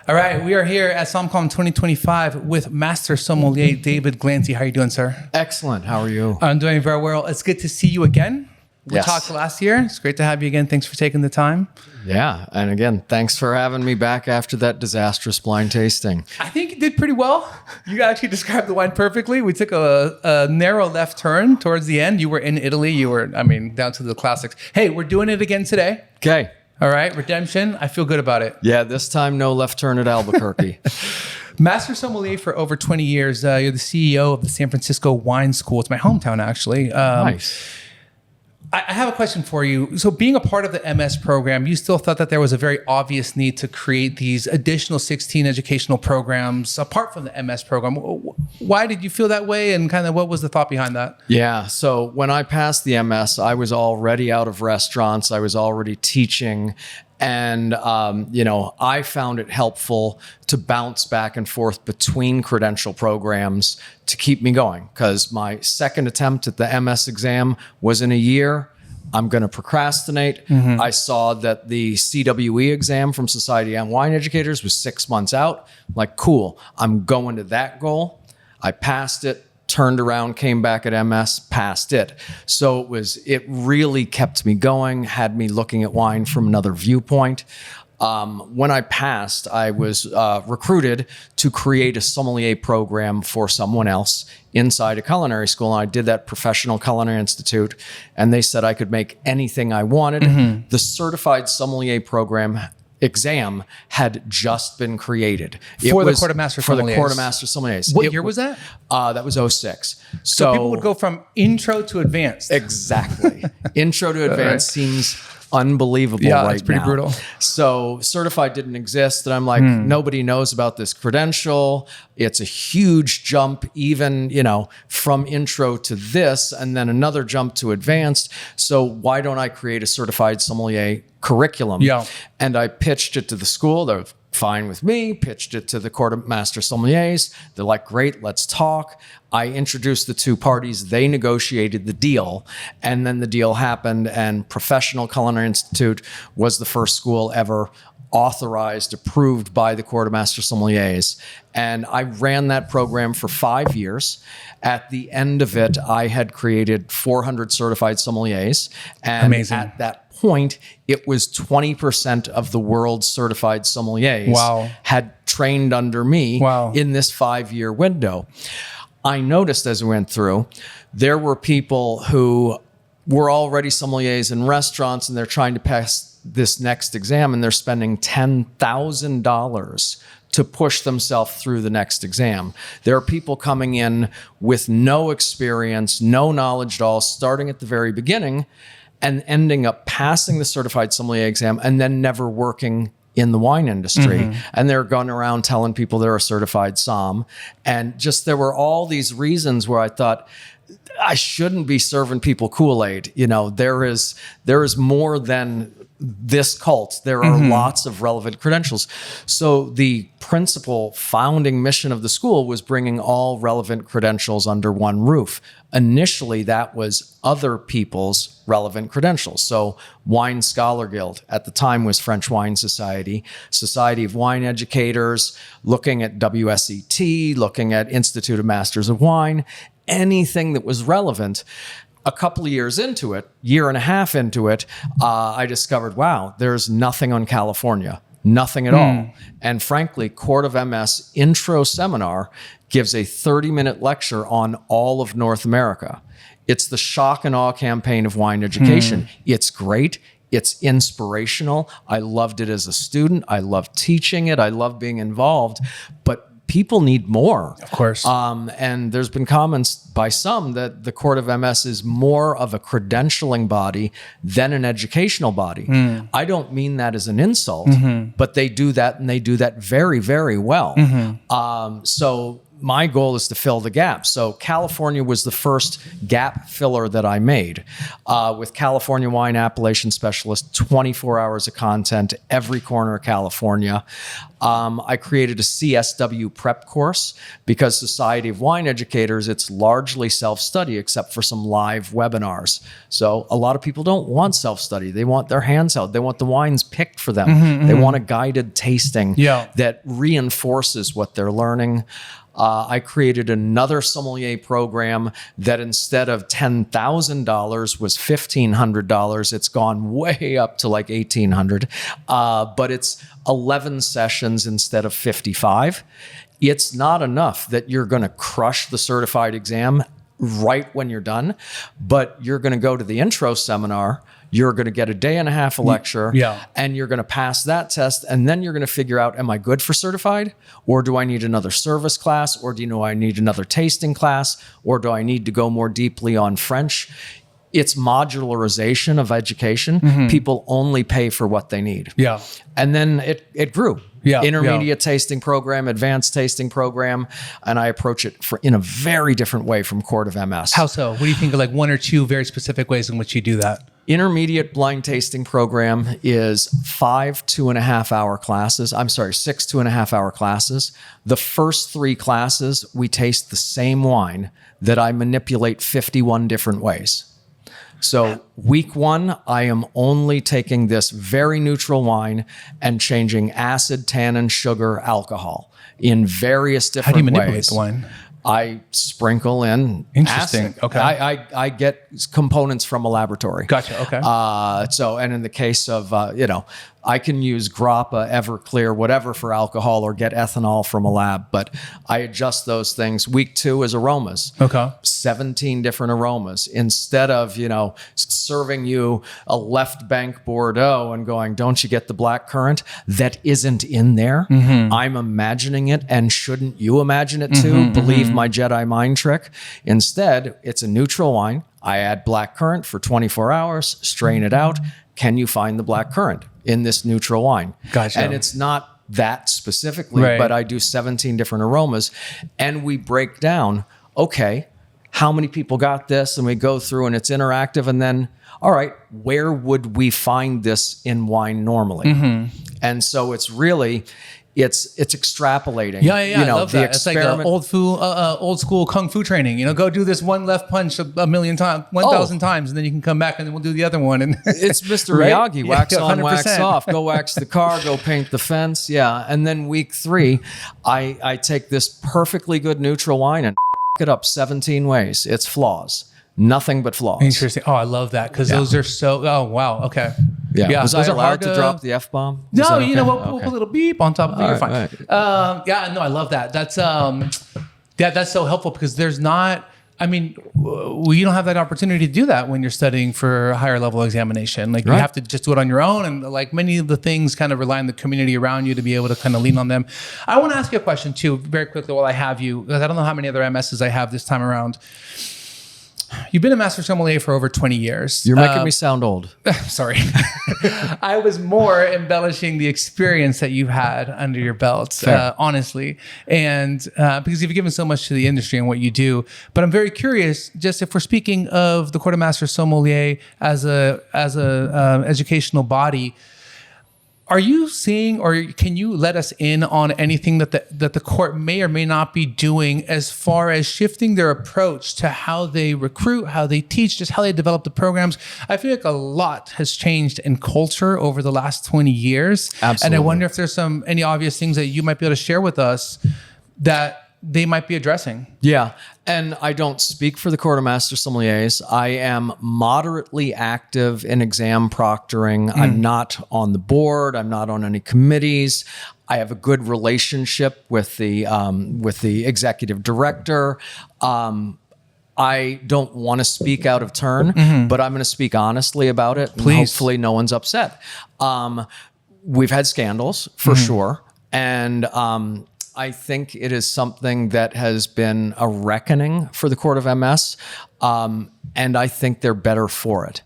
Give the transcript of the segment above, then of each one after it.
All right, we are here at SomCon 2025 with Master Sommelier David Glancy. How are you doing, sir? Excellent. How are you? I'm doing very well. It's good to see you again. We talked last year. It's great to have you again. Thanks for taking the time. Yeah. And again, thanks for having me back after that disastrous blind tasting. I think you did pretty well. You actually described the wine perfectly. We took a narrow left turn towards the end. You were in Italy. You were, down to the classics. Hey, we're doing it again today. Okay. All right. Redemption. I feel good about it. Yeah. This time, no left turn at Albuquerque. Master Sommelier for over 20 years. You're the CEO of the San Francisco Wine School. It's my hometown, actually. Nice. I have a question for you. So being a part of the MS program, you still thought that there was a very obvious need to create these additional 16 educational programs apart from the MS program. Why did you feel that way, and kind of what was the thought behind that? Yeah. So when I passed the MS, I was already out of restaurants. I was already teaching. And, I found it helpful to bounce back and forth between credential programs to keep me going, because my second attempt at the MS exam was in a year. I'm going to procrastinate. Mm-hmm. I saw that the CWE exam from Society of Wine Educators was 6 months out. Like, cool, I'm going to that goal. I passed it. Turned around, came back at MS, passed it. So it really kept me going, had me looking at wine from another viewpoint. When I passed, I was recruited to create a sommelier program for someone else inside a culinary school. And I did that Professional Culinary Institute, and they said I could make anything I wanted. Mm-hmm. The certified sommelier program exam had just been created for the Court of Master Sommeliers. For the Court of Master Sommeliers. What year was that? That was 2006. So people would go from intro to advanced. Exactly. Intro to advanced seems unbelievable right now. Yeah, it's pretty brutal. So certified didn't exist, and I'm like, nobody knows about this credential. It's a huge jump, even, from intro to this, and then another jump to advanced. So why don't I create a certified sommelier curriculum? Yeah. And I pitched it to the school. They're fine with me. Pitched it to the Court of Master Sommeliers. They're like, great, let's talk. I introduced the two parties. They negotiated the deal, and then the deal happened, and Professional Culinary Institute was the first school ever authorized, approved by the Court of Master Sommeliers. And I ran that program for 5 years. At the end of it, I had created 400 certified sommeliers. And amazing. At that point, it was 20% of the world's certified sommeliers had trained under me in this 5-year window. I noticed as we went through, there were people who were already sommeliers in restaurants, and they're trying to pass this next exam, and they're spending $10,000 to push themselves through the next exam. There are people coming in with no experience, no knowledge at all, starting at the very beginning and ending up passing the certified sommelier exam and then never working in the wine industry. Mm-hmm. And they're going around telling people they're a certified som. And just there were all these reasons where I thought, I shouldn't be serving people Kool-Aid. There is more than this cult. There are lots of relevant credentials. So the principal founding mission of the school was bringing all relevant credentials under one roof. Initially, that was other people's relevant credentials. So Wine Scholar Guild at the time was French Wine Society, Society of Wine Educators, looking at WSET, looking at Institute of Masters of Wine, anything that was relevant. A couple of years into it, year and a half into it, I discovered, wow, there's nothing on California, nothing at all. And frankly, Court of MS Intro Seminar gives a 30-minute lecture on all of North America. It's the shock and awe campaign of wine education. It's great. It's inspirational. I loved it as a student. I loved teaching it. I love being involved. But people need more. Of course. And there's been comments by some that the Court of MS is more of a credentialing body than an educational body. I don't mean that as an insult, but they do that, and they do that very, very well. So my goal is to fill the gap. So California was the first gap filler that I made. With California Wine Appellation Specialist, 24 hours of content, every corner of California. I created a CSW prep course because Society of Wine Educators, it's largely self-study except for some live webinars. So a lot of people don't want self-study. They want their hands held. They want the wines picked for them. They want a guided tasting that reinforces what they're learning. I created another sommelier program that instead of $10,000 was $1,500. It's gone way up to like $1,800, but it's 11 sessions instead of 55. It's not enough that you're going to crush the certified exam right when you're done, but you're going to go to the intro seminar. You're going to get a day and a half of lecture, and you're going to pass that test, and then you're going to figure out, am I good for certified, or do I need another service class, or do I need another tasting class, or do I need to go more deeply on French? It's modularization of education. People only pay for what they need. And then it grew. Intermediate tasting program, advanced tasting program, and I approach it in a very different way from Court of MS. How so? What do you think are like one or two very specific ways in which you do that? Intermediate blind tasting program is 5 2.5-hour classes. I'm sorry, 6 2.5-hour classes. The first 3 classes, we taste the same wine that I manipulate 51 different ways. So week 1, I am only taking this very neutral wine and changing acid, tannin, sugar, alcohol in various different ways. How do you manipulate the wine? I sprinkle in acid. Okay. I get components from a laboratory. Gotcha. Okay. And in the case of, I can use grappa, Everclear, whatever for alcohol, or get ethanol from a lab, but I adjust those things. Week 2 is aromas. Okay. 17 different aromas. Instead of, serving you a left bank Bordeaux and going, don't you get the black currant? That isn't in there. I'm imagining it, and shouldn't you imagine it too? Believe my Jedi mind trick. Instead, it's a neutral wine. I add black currant for 24 hours, strain it out. Can you find the black currant in this neutral wine? Gotcha. And it's not that specifically, but I do 17 different aromas, and we break down, okay, how many people got this? And we go through, and it's interactive. And then, all right, where would we find this in wine normally? And so it's really, it's extrapolating. I love that. It's like old school kung fu training. Go do this one left punch a million times, 1,000 times, and then you can come back and then we'll do the other one. And it's Mr. Miyagi, wax on, 100%. Wax off. Go wax the car, go paint the fence. And then week 3, I take this perfectly good neutral wine and it up 17 ways. It's flaws. Nothing but flaws. Interesting. Oh, I love that because those are so. Oh, wow. Okay. Was I allowed to drop the F-bomb? No, we'll put a little beep on top of it. You're fine. Right. I love that. That's that's so helpful because there's not. I mean, you don't have that opportunity to do that when you're studying for a higher level examination. Like you have to just do it on your own, and like many of the things kind of rely on the community around you to be able to kind of lean on them. I want to ask you a question too, very quickly while I have you, because I don't know how many other MSs I have this time around. You've been a Master Sommelier for over 20 years. You're making me sound old. Sorry. I was more embellishing the experience that you've had under your belt, honestly. And because you've given so much to the industry and what you do. But I'm very curious, just if we're speaking of the Court of Master Sommelier as a educational body, are you seeing, or can you let us in on anything that the court may or may not be doing as far as shifting their approach to how they recruit, how they teach, just how they develop the programs? I feel like a lot has changed in culture over the last 20 years. Absolutely. And I wonder if there's any obvious things that you might be able to share with us that they might be addressing. Yeah. And I don't speak for the Court of Master Sommeliers. I am moderately active in exam proctoring. I'm not on the board. I'm not on any committees. I have a good relationship with the executive director. I don't want to speak out of turn, but I'm going to speak honestly about it. Please. And hopefully no one's upset. We've had scandals for sure. And I think it is something that has been a reckoning for the Court of MS, and I think they're better for it.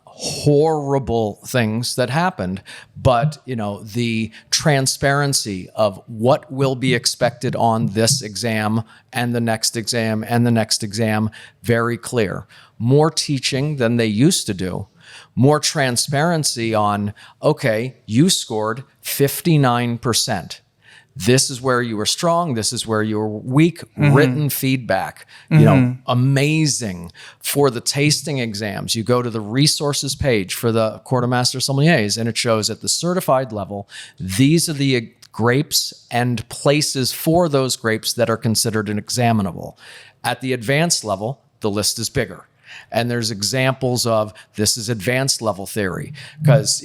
Horrible things that happened, but the transparency of what will be expected on this exam and the next exam and the next exam, very clear. More teaching than they used to do. More transparency on, okay, you scored 59%. This is where you were strong. This is where you were weak. Written feedback, amazing. For the tasting exams, you go to the resources page for the Court of Master Sommeliers, and it shows at the certified level, these are the grapes and places for those grapes that are considered an examinable. At the advanced level, the list is bigger. And there's examples of this is advanced level theory because,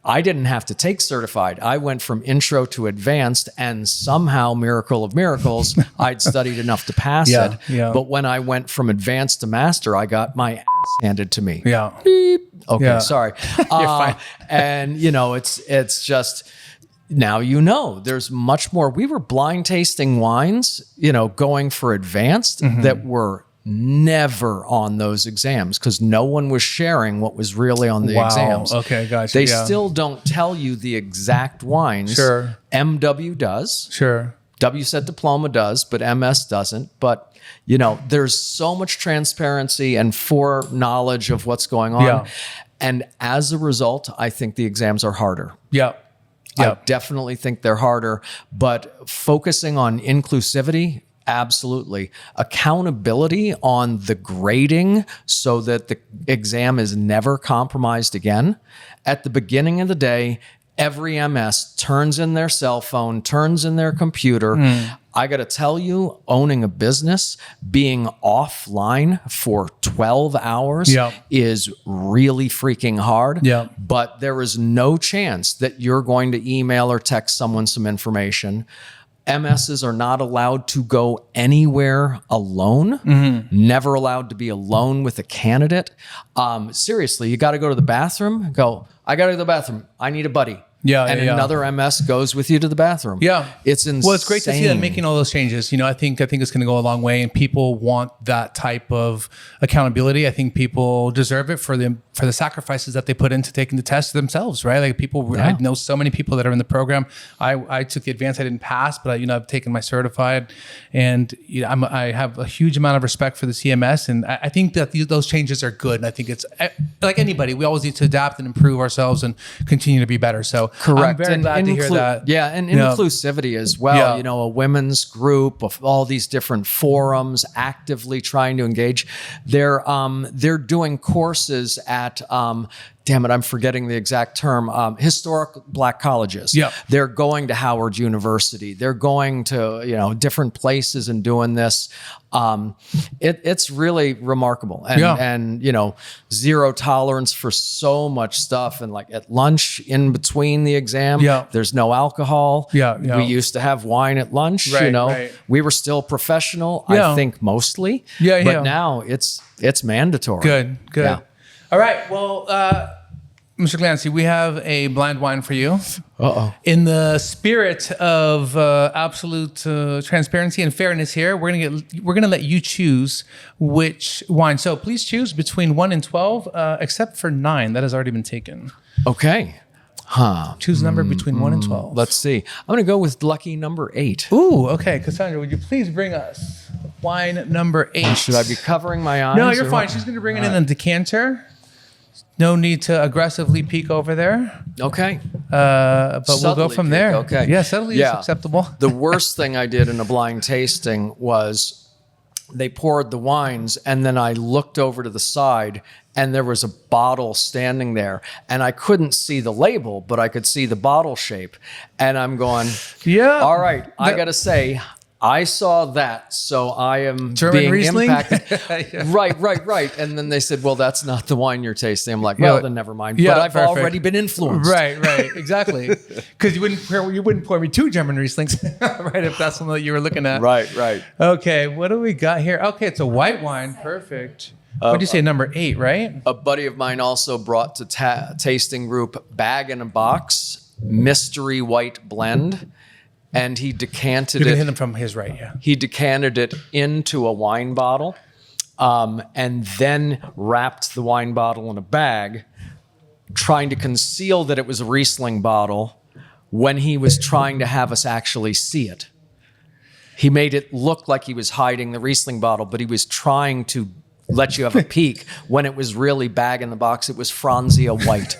I didn't have to take certified. I went from intro to advanced, and somehow, miracle of miracles, I'd studied enough to pass it. Yeah. But when I went from advanced to master, I got my ass handed to me. Yeah. Beep. Okay, Yeah. sorry. You're fine. And it's just now there's much more. We were blind tasting wines, going for advanced that were never on those exams because no one was sharing what was really on the exams. Okay, gotcha. They still don't tell you the exact wines. Sure. MW does. Sure. WSET diploma does, but MS doesn't. But, there's so much transparency and foreknowledge of what's going on. Yeah. And as a result, I think the exams are harder. Yeah. I definitely think they're harder, but focusing on inclusivity, absolutely. Accountability on the grading so that the exam is never compromised again. At the beginning of the day, every MS turns in their cell phone, turns in their computer. I got to tell you, owning a business, being offline for 12 hours is really freaking hard. Yeah. But there is no chance that you're going to email or text someone some information. MSs are not allowed to go anywhere alone, never allowed to be alone with a candidate. Seriously, you got to go to the bathroom, I got to go to the bathroom. I need a buddy. And another MS goes with you to the bathroom. Yeah. It's insane. Well, it's great to see them making all those changes. I think it's going to go a long way, and people want that type of accountability. I think people deserve it for the sacrifices that they put into taking the test themselves, right? Like I know so many people that are in the program. I took the advanced, I didn't pass, but I've taken my certified, and I have a huge amount of respect for the CMS, and I think that those changes are good. And I think it's like anybody, we always need to adapt and improve ourselves and continue to be better. So correct. I'm very glad to hear that. Yeah, and inclusivity as well. Yeah. A women's group of all these different forums actively trying to engage. They're doing courses at damn it, I'm forgetting the exact term, historic Black colleges. Yeah. They're going to Howard University. They're going to, different places and doing this. It's really remarkable. And zero tolerance for so much stuff. And like at lunch in between the exam, there's no alcohol. We used to have wine at lunch, Right. We were still professional, I think mostly. But now it's mandatory. Good. Yeah. All right. Well, Mr. Glancy, we have a blind wine for you. Uh-oh. In the spirit of absolute transparency and fairness here, we're gonna let you choose which wine. So please choose between 1 and 12, except for 9. That has already been taken. Okay. Choose a number between 1 and 12. Let's see. I'm going to go with lucky number 8. Ooh, okay. Cassandra, would you please bring us wine number 8? Should I be covering my eyes? No, you're fine. She's going to bring it in a decanter. No need to aggressively peek over there. Okay. But we'll go from there. Okay. Yeah, subtly is acceptable. The worst thing I did in a blind tasting was they poured the wines, and then I looked over to the side, and there was a bottle standing there, and I couldn't see the label, but I could see the bottle shape. And I'm going, all right, I got to say, I saw that, so I am German being Riesling? impacted. Right. And then they said, well, that's not the wine you're tasting. I'm like, well, then never mind. Yeah, but I've perfect. already been influenced. Right, exactly. Because you wouldn't pour me 2 German Rieslings, right? If that's something that you were looking at. Right. Okay, what do we got here? Okay, it's a white wine. Perfect. What did you say, number 8, right? A buddy of mine also brought to tasting group Bag in a Box Mystery White Blend. And he decanted You can it. hit him from his right, yeah. He decanted it into a wine bottle, and then wrapped the wine bottle in a bag, trying to conceal that it was a Riesling bottle when he was trying to have us actually see it. He made it look like he was hiding the Riesling bottle, but he was trying to let you have a peek. When it was really bag in the box, it was Franzia white.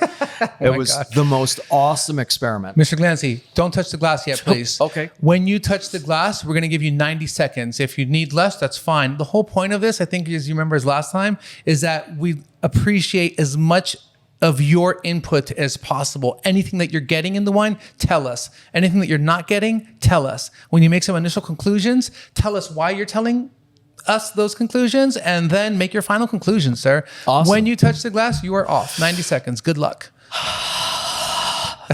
It was the most awesome experiment. Mr. Glancy, don't touch the glass yet, please. Okay. When you touch the glass, we're going to give you 90 seconds. If you need less, that's fine. The whole point of this, I think, as you remember as last time, is that we appreciate as much of your input as possible. Anything that you're getting in the wine, tell us. Anything that you're not getting, tell us. When you make some initial conclusions, tell us why you're telling us those conclusions, and then make your final conclusions, sir. Awesome. When you touch the glass, you are off. 90 seconds. Good luck.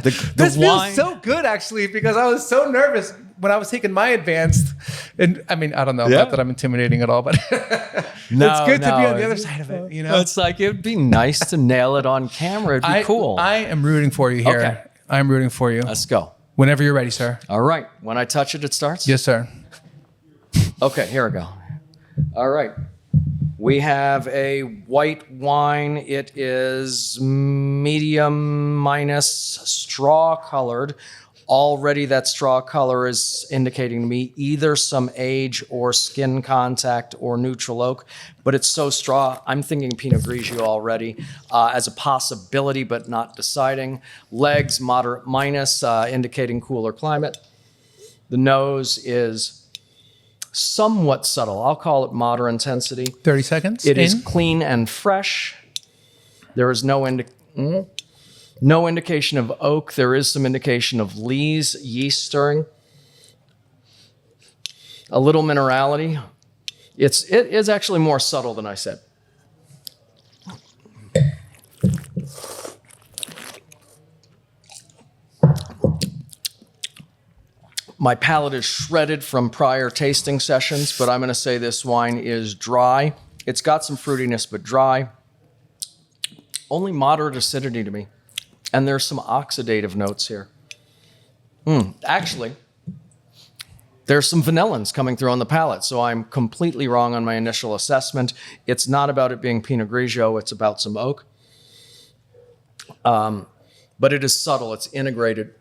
This feels so good, actually, because I was so nervous when I was taking my advanced. And I mean, I don't know, not that I'm intimidating at all, but it's good to be on the other side of it. You know, it's like, it'd be nice to nail it on camera. It'd be cool. I am rooting for you here. Okay. I'm rooting for you. Let's go. Whenever you're ready, sir. All right. When I touch it, it starts? Yes, sir. Okay, here we go. All right. We have a white wine. It is medium minus straw colored. Already that straw color is indicating to me either some age or skin contact or neutral oak, but it's so straw. I'm thinking Pinot Grigio already as a possibility, but not deciding. Legs, moderate minus, indicating cooler climate. The nose is somewhat subtle. I'll call it moderate intensity. 30 seconds. It is clean and fresh. There is no indication of oak. There is some indication of lees, yeast stirring. A little minerality. It is actually more subtle than I said. My palate is shredded from prior tasting sessions, but I'm going to say this wine is dry. It's got some fruitiness, but dry. Only moderate acidity to me. And there's some oxidative notes here. Actually, there's some vanillins coming through on the palate, so I'm completely wrong on my initial assessment. It's not about it being Pinot Grigio, it's about some oak. But it is subtle, it's integrated.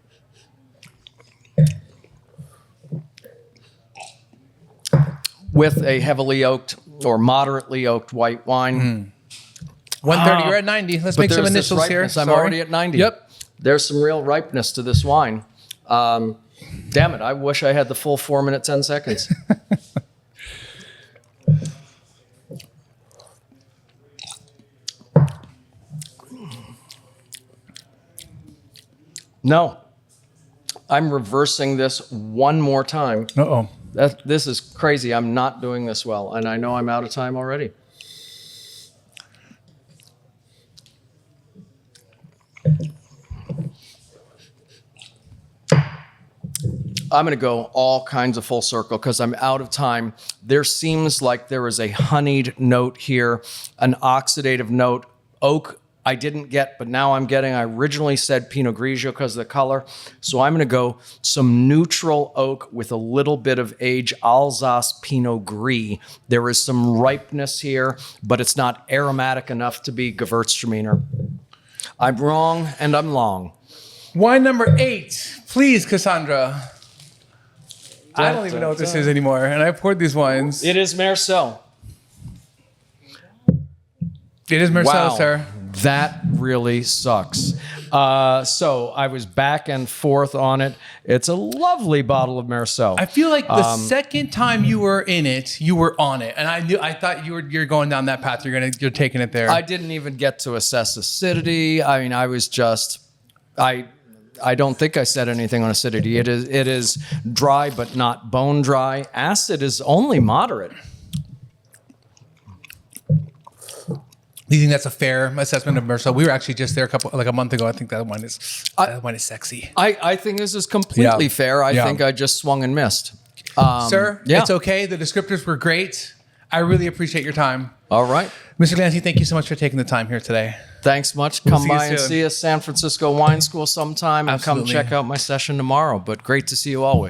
With a heavily oaked or moderately oaked white wine. 130, you're at 90. Let's make some initials here. I'm already at 90. Yep. There's some real ripeness to this wine. Damn it, I wish I had the full 4 minutes, 10 seconds. No, I'm reversing this one more time. Uh-oh. This is crazy. I'm not doing this well, and I know I'm out of time already. I'm going to go all kinds of full circle because I'm out of time. There seems like there is a honeyed note here, an oxidative note, oak I didn't get, but now I'm getting. I originally said Pinot Grigio because of the color. So I'm going to go some neutral oak with a little bit of age, Alsace Pinot Gris. There is some ripeness here, but it's not aromatic enough to be Gewürztraminer. I'm wrong and I'm long. Wine number 8. Please, Cassandra. I don't even know what this is anymore, and I poured these wines. It is Merceau. It is Merceau, sir. That really sucks. So I was back and forth on it. It's a lovely bottle of Merceau. I feel like the second time you were in it, you were on it, and I thought you're going down that path. You're taking it there. I didn't even get to assess acidity. I mean, I was just I don't think I said anything on acidity. It is dry but not bone dry. Acid is only moderate. Do you think that's a fair assessment of Merceau? We were actually just there a month ago. I think that wine is sexy. I think this is completely fair. I think I just swung and missed. Sir, it's okay. The descriptors were great. I really appreciate your time. All right. Mr. Glancy, thank you so much for taking the time here today. Thanks much. Come by and see us San Francisco Wine School sometime and come check out my session tomorrow. But great to see you always.